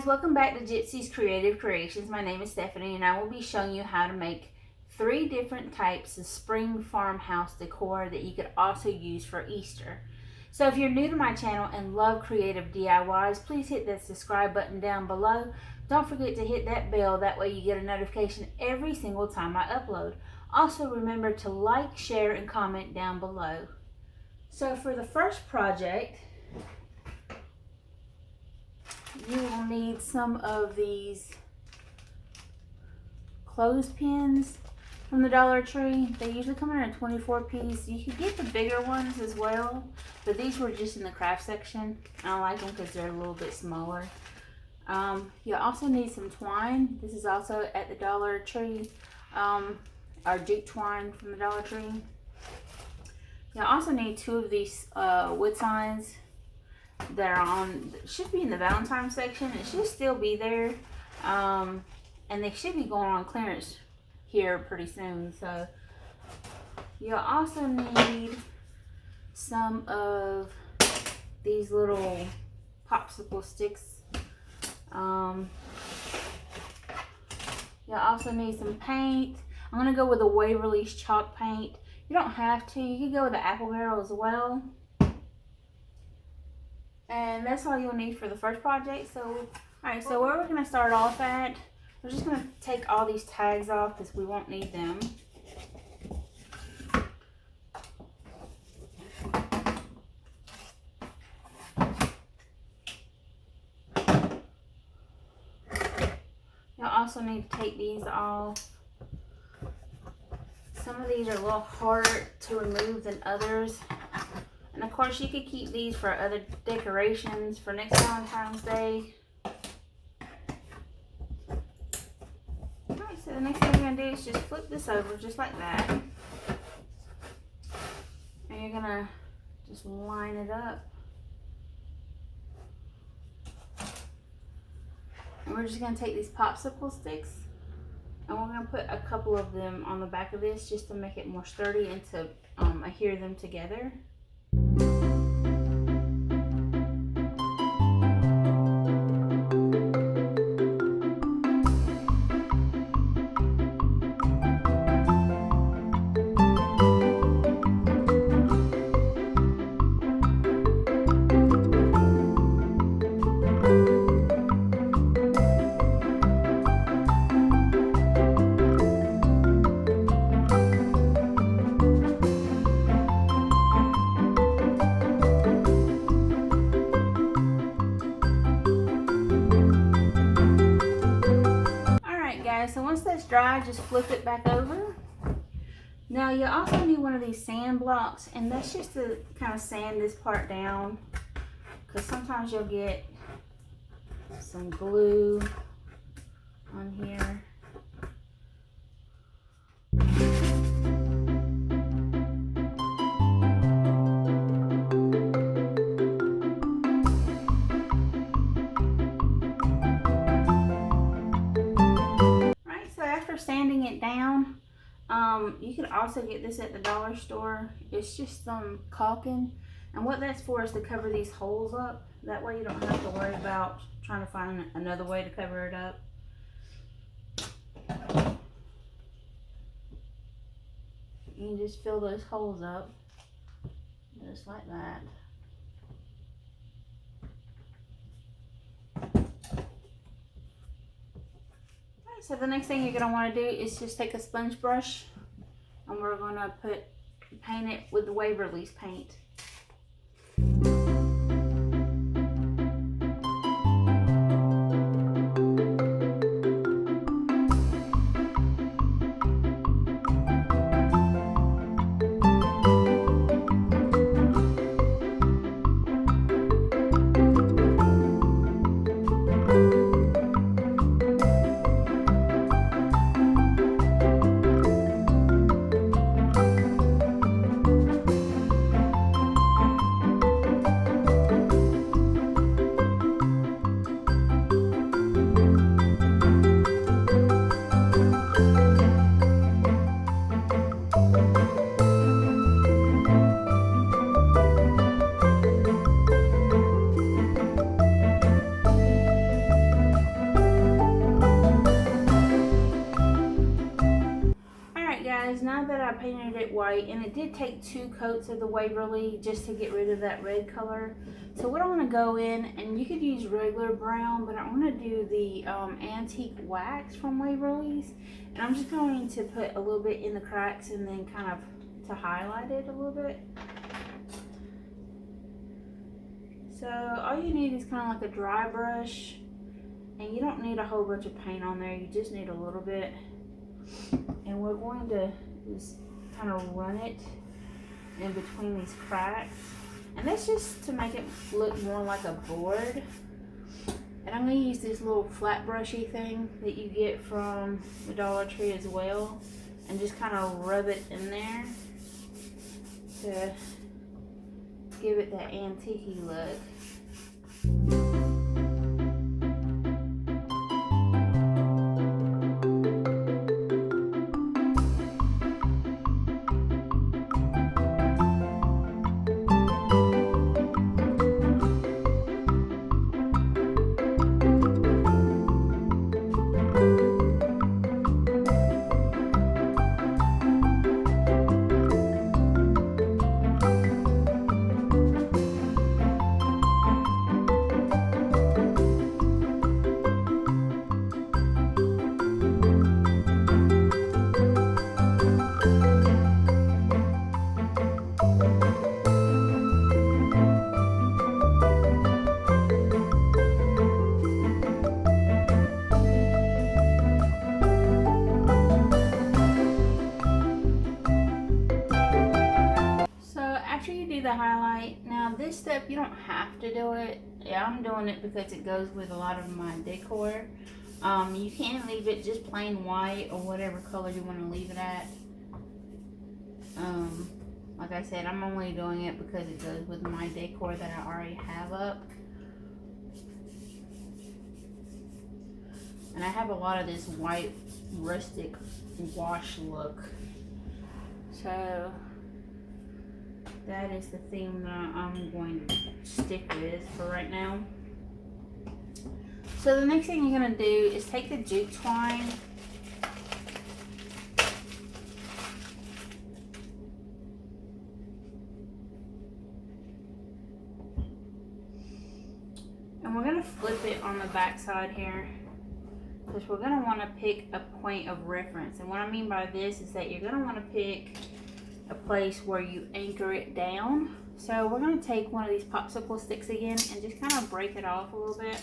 guys, welcome back to Gypsy's Creative Creations. My name is Stephanie and I will be showing you how to make 3 different types of spring farmhouse decor that you could also use for Easter. So if you're new to my channel and love creative DIYs, please hit that subscribe button down below. Don't forget to hit that bell, that way you get a notification every single time I upload. Also remember to like, share, and comment down below. So for the first project, you will need some of these clothespins from the Dollar Tree. They usually come in a 24 piece. You could get the bigger ones as well, but these were just in the craft section. I like them because they're a little bit smaller. You also need some twine. This is also at the Dollar Tree, or jute twine from the Dollar Tree. You also need 2 of these wood signs that are on, should be in the Valentine section. It should still be there, and they should be going on clearance here pretty soon. So you'll also need some of these little popsicle sticks. You'll also need some paint. I'm going to go with a Waverly's chalk paint. You don't have to. You can go with the apple barrel as well. And that's all you'll need for the first project. So, alright, so where we're going to start off at, we're just going to take all these tags off because we won't need them. You'll also need to take these off. Some of these are a little harder to remove than others. And of course you could keep these for other decorations for next Valentine's Day. Alright, so the next thing you're going to do is just flip this over just like that. And you're going to just line it up. And we're just going to take these popsicle sticks and we're going to put a couple of them on the back of this just to make it more sturdy and to adhere them together. So once that's dry, just flip it back over. Now you also need one of these sand blocks, and that's just to kind of sand this part down, because sometimes you'll get some glue on here. Sanding it down, you can also get this at the dollar store. It's just some caulking, and what that's for is to cover these holes up. That way you don't have to worry about trying to find another way to cover it up. You can just fill those holes up just like that. So the next thing you're going to want to do is just take a sponge brush, and we're going to paint it with the Waverly's paint. that I painted it white, and it did take 2 coats of the Waverly just to get rid of that red color. So what I'm going to go in, and you could use regular brown, but I want to do the antique wax from Waverly's, and I'm just going to put a little bit in the cracks and then kind of to highlight it a little bit. So all you need is kind of like a dry brush, and you don't need a whole bunch of paint on there, you just need a little bit. And we're going to just kind of run it in between these cracks. And that's just to make it look more like a board. And I'm going to use this little flat brushy thing that you get from the Dollar Tree as well. And just kind of rub it in there to give it that antique-y look. The highlight. Now this step you don't have to do it. Yeah, I'm doing it because it goes with a lot of my decor. You can leave it just plain white or whatever color you want to leave it at. Like I said, I'm only doing it because it goes with my decor that I already have up. And I have a lot of this white rustic wash look. So that is the theme that I'm going to stick with for right now. So the next thing you're going to do is take the jute twine and we're going to flip it on the back side here, because we're going to want to pick a point of reference. And what I mean by this is that you're going to want to pick a place where you anchor it down. So we're going to take one of these popsicle sticks again and just kind of break it off a little bit.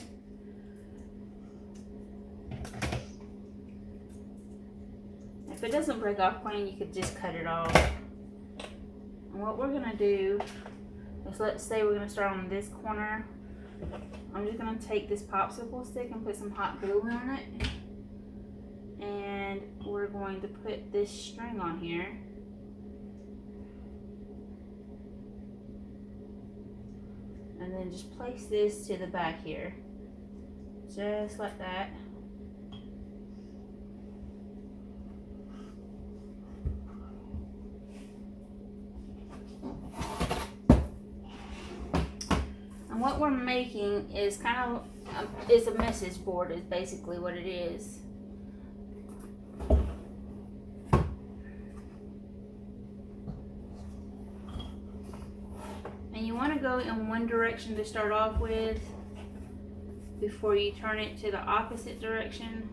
If it doesn't break off clean, you could just cut it off. And what we're going to do is, let's say we're going to start on this corner. I'm just going to take this popsicle stick and put some hot glue on it. And we're going to put this string on here. And then just place this to the back here, just like that. And what we're making is kind of is a message board, is basically what it is. And you want to go in one direction to start off with before you turn it to the opposite direction.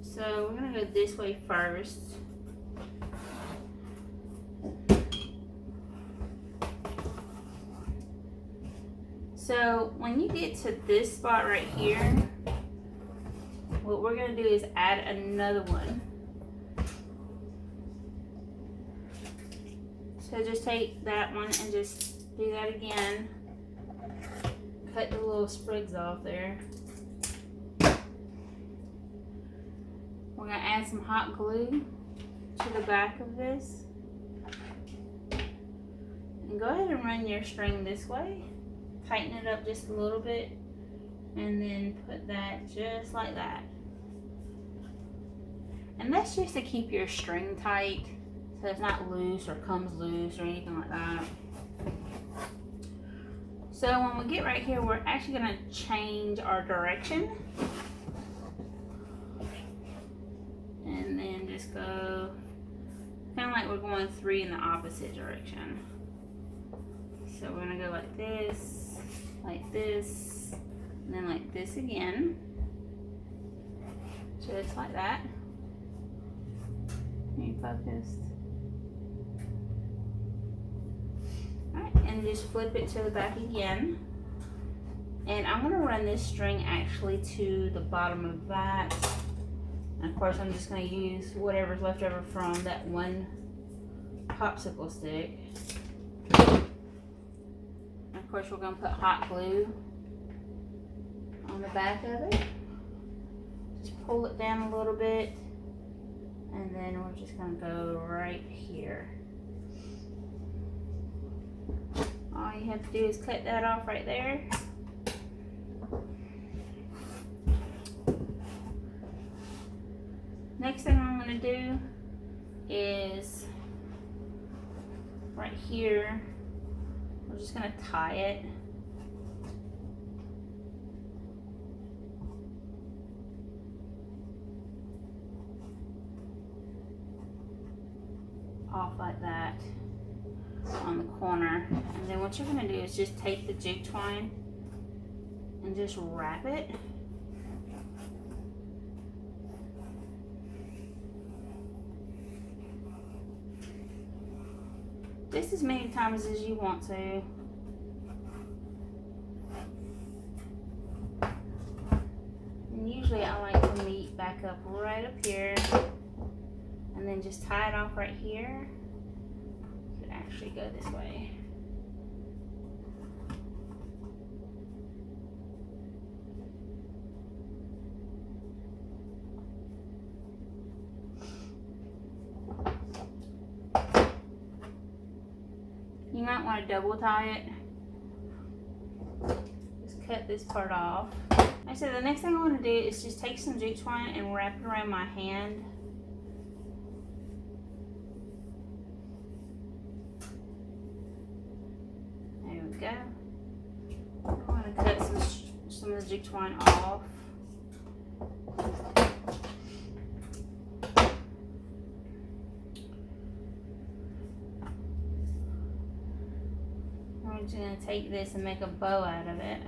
So we're going to go this way first. So when you get to this spot right here, what we're going to do is add another one. So just take that one and just do that again. Cut the little sprigs off there. We're going to add some hot glue to the back of this. And go ahead and run your string this way. Tighten it up just a little bit. And then put that just like that. And that's just to keep your string tight, so it's not loose or comes loose or anything like that. So when we get right here, we're actually going to change our direction. And then just go like we're going 3 in the opposite direction. So we're gonna go like this, and then like this again. Just like that. Are you focused? Alright, and just flip it to the back again. And I'm gonna run this string actually to the bottom of that. And of course I'm just gonna use whatever's left over from that one popsicle stick. And of course we're gonna put hot glue on the back of it. Just pull it down a little bit. And then we're just gonna go right here. All you have to do is cut that off right there. Next thing I'm gonna do is right here, we're just gonna tie it. Off like that on the corner. And then what you're gonna do is just take the jute twine and just wrap it. Just as many times as you want to. And usually I like to meet back up right up here and then just tie it off right here. It could actually go this way. You might want to double tie it. Just cut this part off. Like I said, the next thing I want to do is just take some jute twine and wrap it around my hand. There we go. I'm going to cut some of the jute twine off. I'm just going to take this and make a bow out of it.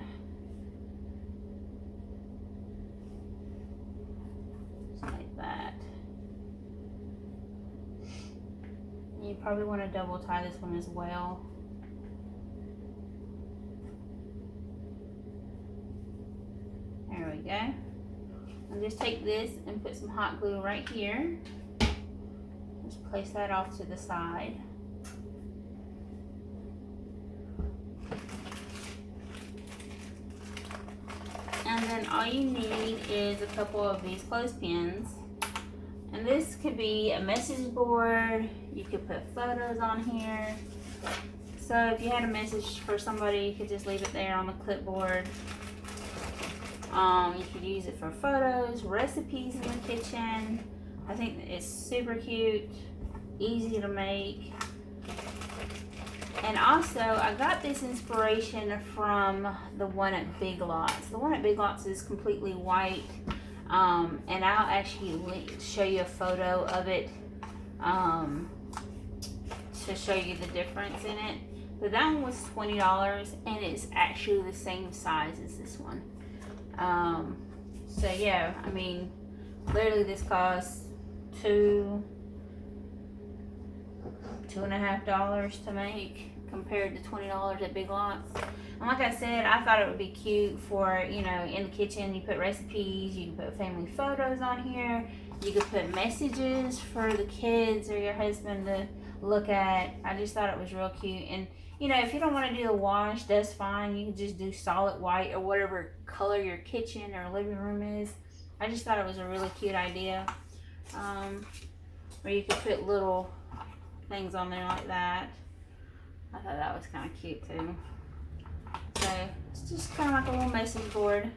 Just like that. And you probably want to double tie this one as well. There we go. And just take this and put some hot glue right here. Just place that off to the side. And then all you need is a couple of these clothespins. And this could be a message board. You could put photos on here. So if you had a message for somebody, you could just leave it there on the clipboard. You could use it for photos, recipes in the kitchen. I think it's super cute, easy to make. And also, I got this inspiration from the one at Big Lots. The one at Big Lots is completely white, and I'll actually show you a photo of it to show you the difference in it. But that one was $20, and it's actually the same size as this one. So yeah, I mean, literally this costs $2.50 to make compared to $20 at Big Lots. And like I said, I thought it would be cute for, you know, in the kitchen. You put recipes, you can put family photos on here, you could put messages for the kids or your husband to look at. I just thought it was real cute. And you know, if you don't want to do the wash, that's fine. You can just do solid white or whatever color your kitchen or living room is. I just thought it was a really cute idea. Or you could put little things on there like that. I thought that was kind of cute too. So it's just kind of like a little message board.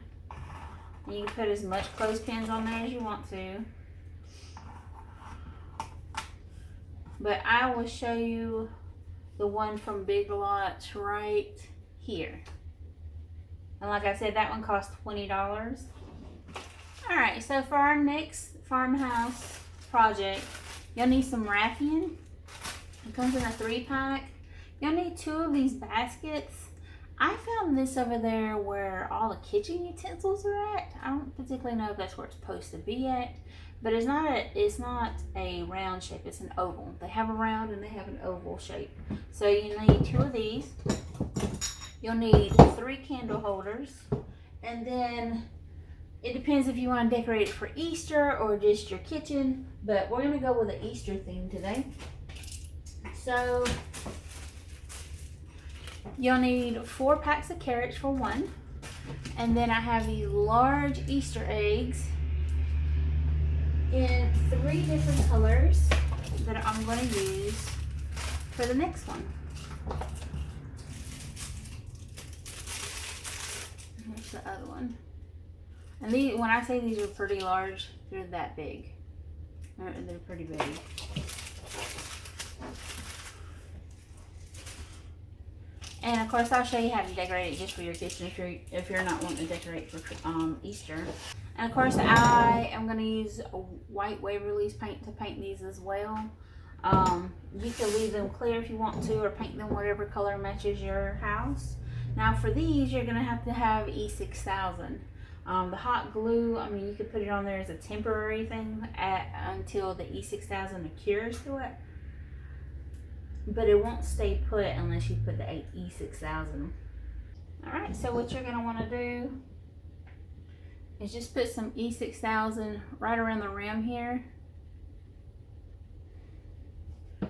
And you can put as much clothespins on there as you want to. But I will show you the one from Big Lots right here. And like I said, that one cost $20. Alright, so for our next farmhouse project, you'll need some raffia. It comes in a 3-pack. You'll need 2 of these baskets. I found this over there where all the kitchen utensils are at. I don't particularly know if that's where it's supposed to be at, but it's not a round shape, it's an oval. They have a round and they have an oval shape. So you need 2 of these. You'll need 3 candle holders, and then it depends if you want to decorate it for Easter or just your kitchen, but we're gonna go with the Easter theme today. So you'll need 4 packs of carrots for 1. And then I have these large Easter eggs in 3 different colors that I'm going to use for the next one. Here's the other one. And these, when I say these are pretty large, they're that big. They're pretty big. And of course, I'll show you how to decorate it just for your kitchen if you're not wanting to decorate for Easter. And of course, I am going to use a white Waverly's paint to paint these as well. You can leave them clear if you want to, or paint them whatever color matches your house. Now for these, you're going to have E6000. The hot glue, I mean, you could put it on there as a temporary thing until the E6000 adheres to it. But it won't stay put unless you put the E6000. Alright, so what you're going to want to do is just put some E6000 right around the rim here.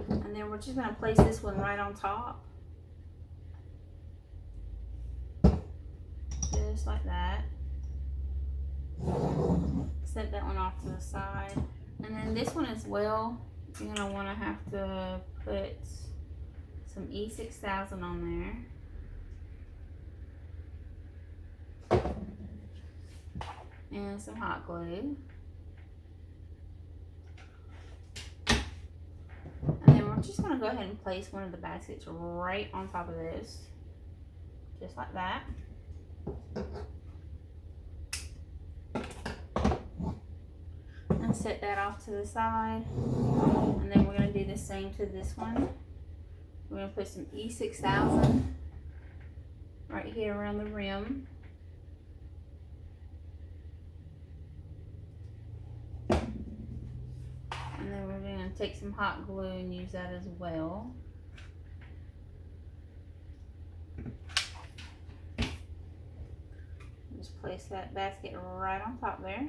And then we're just going to place this one right on top. Just like that. Set that one off to the side. And then this one as well, you're going to want to have to put some E6000 on there. And some hot glue. And then we're just going to go ahead and place one of the baskets right on top of this. Just like that. And set that off to the side. And then we're going to do the same to this one. We're going to put some E6000 right here around the rim. And then we're going to take some hot glue and use that as well. Just place that basket right on top there.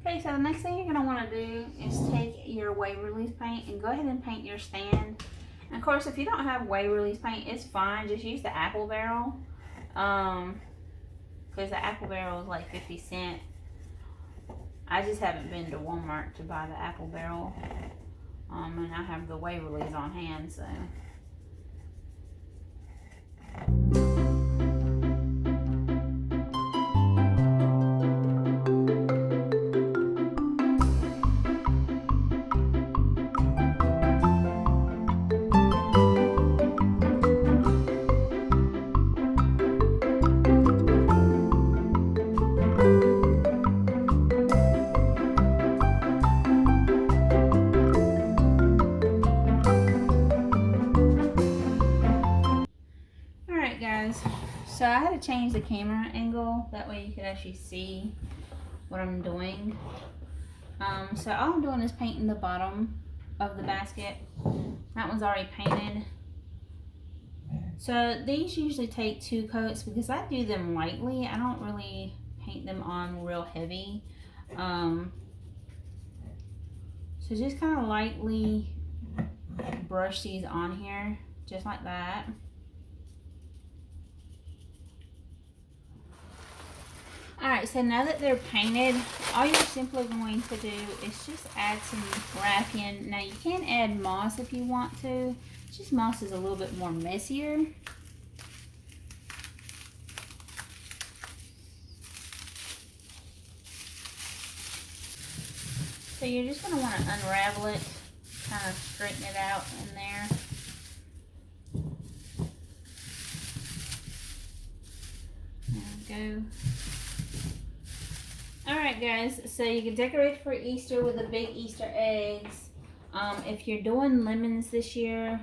Okay, so the next thing you're going to want to do is take your Waverly's paint and go ahead and paint your stand. And of course, if you don't have Waverly's paint, it's fine. Just use the apple barrel. Because the apple barrel is like 50 cents. I just haven't been to Walmart to buy the apple barrel. And I have the Waverly's on hand, so. So I had to change the camera angle, that way you could actually see what I'm doing. So all I'm doing is painting the bottom of the basket. That one's already painted. So these usually take 2 coats because I do them lightly. I don't really paint them on real heavy. So just kind of lightly brush these on here, just like that. Alright, so now that they're painted, all you're simply going to do is just add some raffia. Now you can add moss if you want to. It's just moss is a little bit more messier. So you're just going to want to unravel it, kind of straighten it out in there. go. Alright guys, so you can decorate for Easter with the big Easter eggs. If you're doing lemons this year,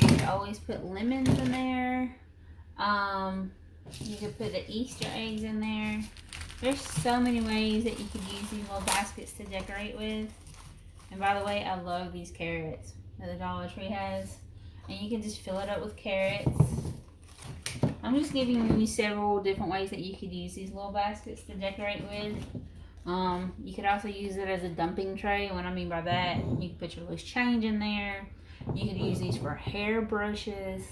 you can always put lemons in there. You can put the Easter eggs in there. There's so many ways that you could use these little baskets to decorate with. And by the way, I love these carrots that the Dollar Tree has. And you can just fill it up with carrots. I'm just giving you several different ways that you could use these little baskets to decorate with. You could also use it as a dumping tray. What I mean by that, you can put your loose change in there. You could use these for hair brushes.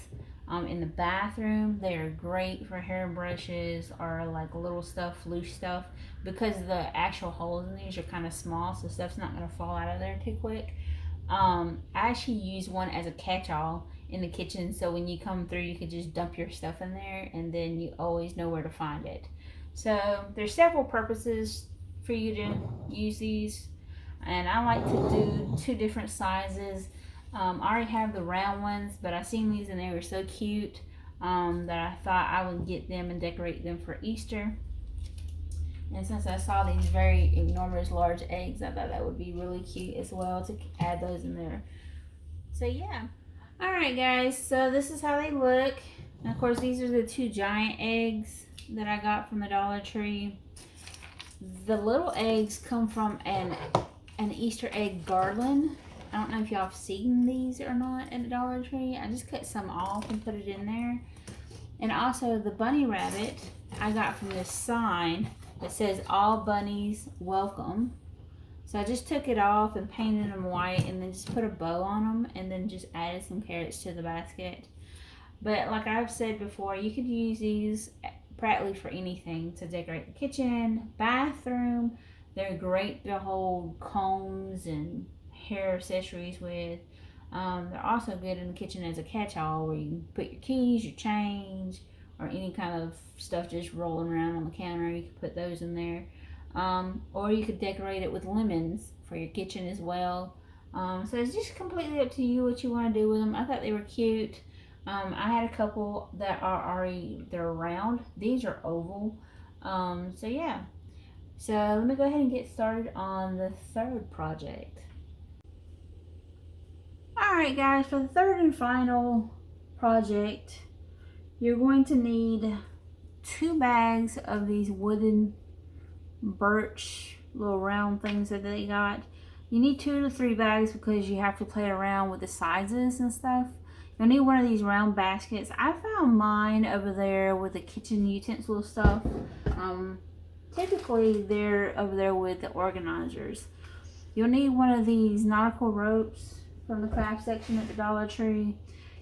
In the bathroom, they are great for hair brushes or like little stuff, loose stuff, because the actual holes in these are kind of small, so stuff's not going to fall out of there too quick. I actually use one as a catch-all in the kitchen, so when you come through, you could just dump your stuff in there, and then you always know where to find it. So there's several purposes for you to use these, and I like to do 2 different sizes. I already have the round ones, but I seen these and they were so cute that I thought I would get them and decorate them for Easter. And since I saw these very enormous large eggs, I thought that would be really cute as well to add those in there. So yeah. Alright guys, so this is how they look. And of course these are the 2 giant eggs that I got from the Dollar Tree. The little eggs come from an Easter egg garland. I don't know if y'all have seen these or not at the Dollar Tree. I just cut some off and put it in there. And also the bunny rabbit I got from this sign that says "All Bunnies Welcome." So I just took it off and painted them white and then just put a bow on them and then just added some carrots to the basket. But like I've said before, you could use these practically for anything to decorate the kitchen, bathroom. They're great to hold combs and hair accessories with. They're also good in the kitchen as a catch-all where you can put your keys, your change, or any kind of stuff just rolling around on the counter. You can put those in there. Or you could decorate it with lemons for your kitchen as well. So it's just completely up to you what you want to do with them. I thought they were cute. I had a couple that are they're round. These are oval. So yeah. So let me go ahead and get started on the 3rd project. Alright guys, for the 3rd and final project, you're going to need 2 bags of these wooden birch little round things that they got. You need 2 to 3 bags because you have to play around with the sizes and stuff. You'll need one of these round baskets. I found mine over there with the kitchen utensil stuff. Typically they're over there with the organizers. You'll need one of these nautical ropes from the craft section at the Dollar Tree.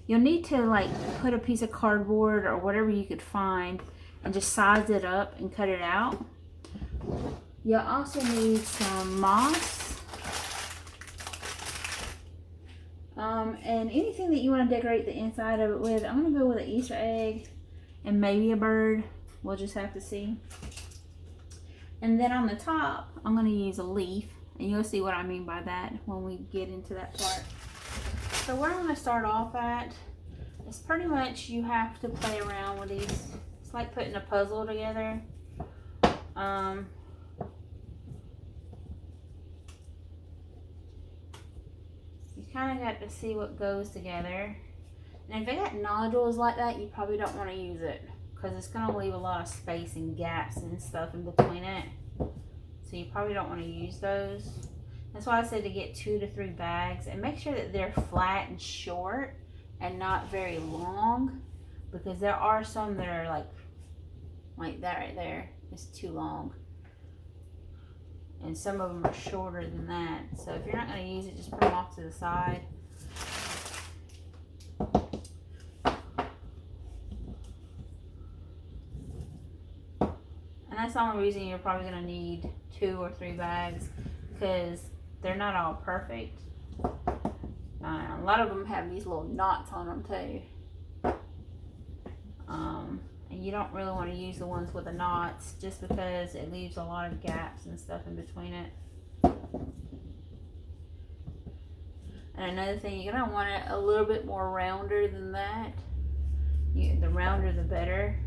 You'll need to like put a piece of cardboard or whatever you could find and just size it up and cut it out. You'll also need some moss. And anything that you want to decorate the inside of it with. I'm going to go with an Easter egg and maybe a bird. We'll just have to see. And then on the top, I'm going to use a leaf. And you'll see what I mean by that when we get into that part. So where I'm going to start off at is pretty much you have to play around with these. It's like putting a puzzle together. You kind of got to see what goes together. And if they got nodules like that, you probably don't want to use it because it's going to leave a lot of space and gaps and stuff in between it. So you probably don't want to use those. That's why I said to get 2 to 3 bags and make sure that they're flat and short and not very long, because there are some that are like that right there. It's too long. And some of them are shorter than that. So if you're not going to use it, just put them off to the side. And that's the only reason you're probably going to need 2 or 3 bags, because they're not all perfect. A lot of them have these little knots on them too. And you don't really want to use the ones with the knots just because it leaves a lot of gaps and stuff in between it. And another thing, you're going to want it a little bit more rounder than that. The rounder the better.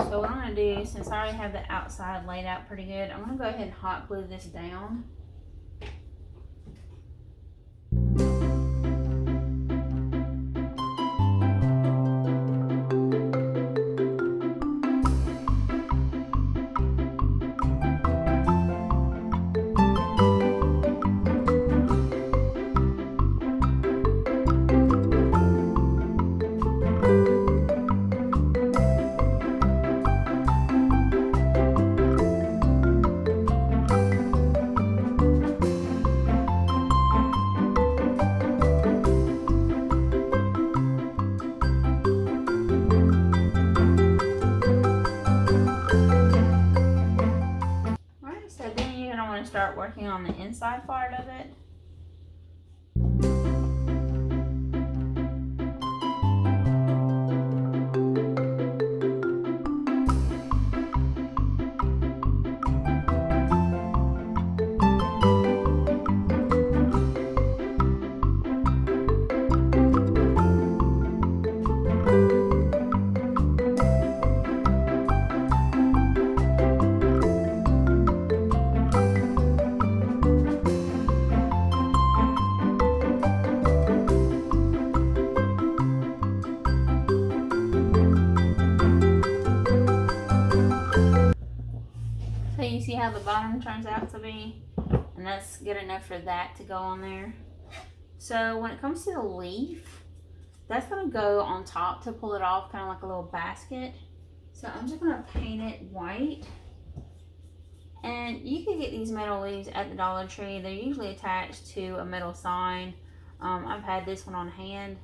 So what I'm going to do, since I already have the outside laid out pretty good, I'm going to go ahead and hot glue this down. Start working on the inside part of it. So you see how the bottom turns out to be, and that's good enough for that to go on there. So when it comes to the leaf, that's gonna go on top to pull it off, kind of like a little basket. So I'm just gonna paint it white. And you can get these metal leaves at the Dollar Tree. They're usually attached to a metal sign. I've had this one on hand,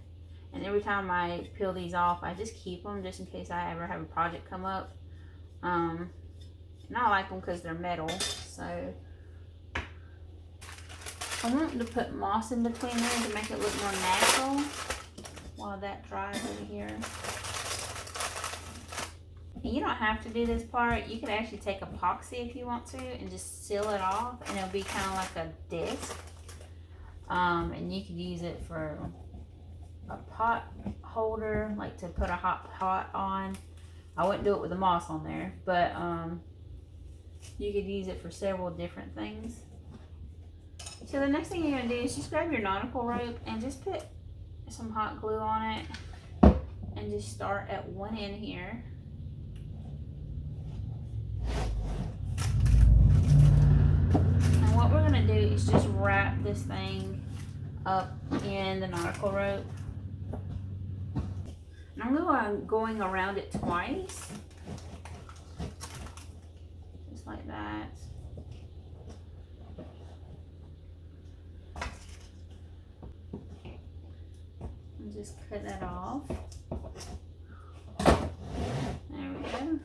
and every time I peel these off, I just keep them just in case I ever have a project come up. And I like them because they're metal. So I want to put moss in between there to make it look more natural while that dries over here. And you don't have to do this part. You could actually take epoxy if you want to and just seal it off, and it'll be kind of like a disc. And you could use it for a pot holder, like to put a hot pot on. I wouldn't do it with the moss on there, but you could use it for several different things. So the next thing you're going to do is just grab your nautical rope and just put some hot glue on it, and just start at one end here. And what we're going to do is just wrap this thing up in the nautical rope. And I'm going around it twice. Just like that. And just cut that off. There we go. And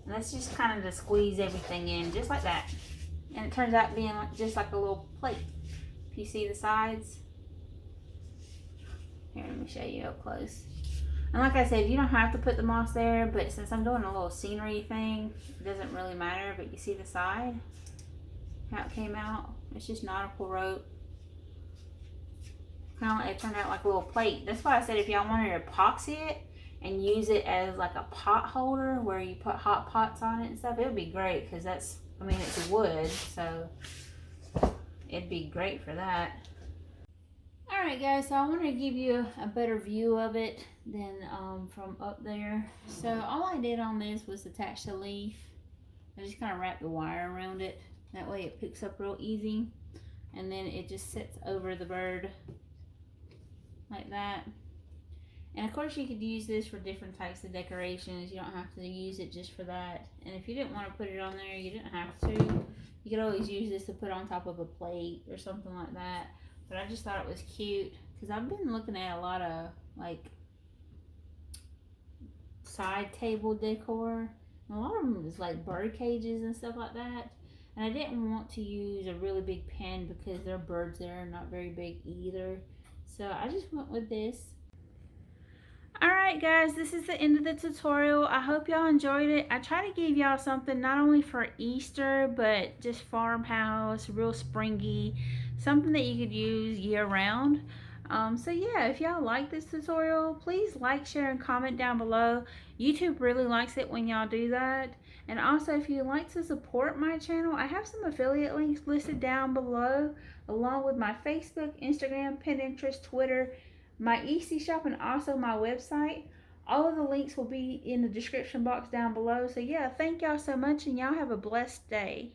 that's just kind of to squeeze everything in, just like that. And it turns out being just like a little plate. If you see the sides. Here, let me show you up close. And like I said, you don't have to put the moss there, but since I'm doing a little scenery thing, it doesn't really matter. But you see the side, how it came out? It's just nautical rope. Kind of like, it turned out like a little plate. That's why I said if y'all wanted to epoxy it and use it as like a pot holder where you put hot pots on it and stuff, it would be great, because that's, I mean, it's wood, so it'd be great for that. Alright guys, so I want to give you a better view of it than from up there. So all I did on this was attach the leaf. I just kind of wrapped the wire around it. That way it picks up real easy. And then it just sits over the bird like that. And of course you could use this for different types of decorations. You don't have to use it just for that. And if you didn't want to put it on there, you didn't have to. You could always use this to put on top of a plate or something like that. But I just thought it was cute, because I've been looking at a lot of like side table decor. And a lot of them is like bird cages and stuff like that. And I didn't want to use a really big pen because their birds there are not very big either. So I just went with this. Alright guys, this is the end of the tutorial. I hope y'all enjoyed it. I try to give y'all something not only for Easter, but just farmhouse, real springy, something that you could use year round. So yeah, if y'all like this tutorial, please like, share, and comment down below. YouTube really likes it when y'all do that. And also, if you'd like to support my channel, I have some affiliate links listed down below, along with my Facebook, Instagram, Pinterest, Twitter, my Etsy shop, and also my website. All of the links will be in the description box down below. So yeah, thank y'all so much, and y'all have a blessed day.